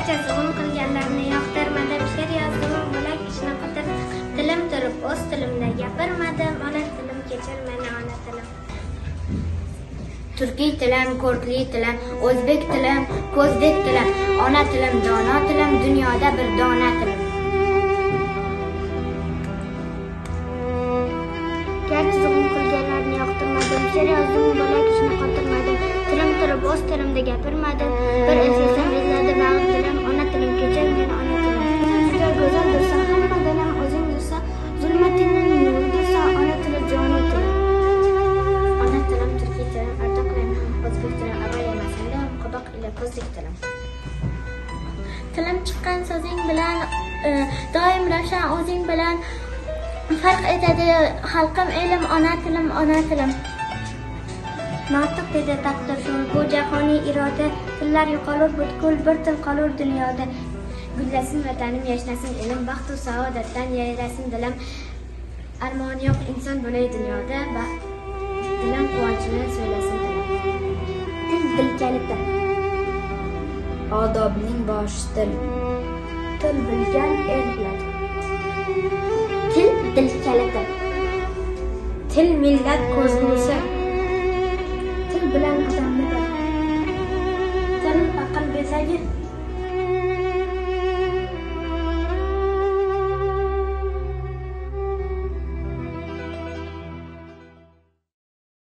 Garchi zulm qilganlarni yoqtirmadim, she'r yozdim bo'lak ishni qidirdim. Tilim turib o'z tilimda gapirmadim, ona tilim kechir meni ona tilim. Turkiy tilim, ko'rkli tilim, o'zbek tilim, ko'zdek tilim, ona tilim, dono tilim, dunyoda bir dona tilim. Garchi zulm qilganlarni yoqtirmadim, she'r yozdim bo'lak ishni qotirmadim. Tilim turib o'z tilimda gapirmadim, bir eslasam ezladi bag'ri tilim, ona tilim kechir meni ona tilim. Juda go'zal dursa hamma dilim, o'zing dursa zulmatingning nuri dursa, ona tili joni tilim. Ona tilim turkiy tilim, ardoqlayman o'zbek tilim, avval emasanda qodoq ila ko'zdek tilim. Tilim chiqqan so'zing bilan, doim ravshan o'zing bilan farq etadi xalqim, elim, ona tilim, ona tilim. Notiq dedi taqdir shu, bu jahoniy iroda, tillar yo'qolur butkul, bir til qolur dunyoda. Gullasin vatanim, yashnasin elim, baxtu saodatdan yayrasin dilim. Armoni yo'q inson bo'lay dunyoda, dilim quvonchini so'ylasin dilim. Til dil kaliti, Odobning boshi til. til bilgan el biladi. Til dil kaliti, Til millat ko'zgusi. til bilan odamni bir. Til aql bezagi.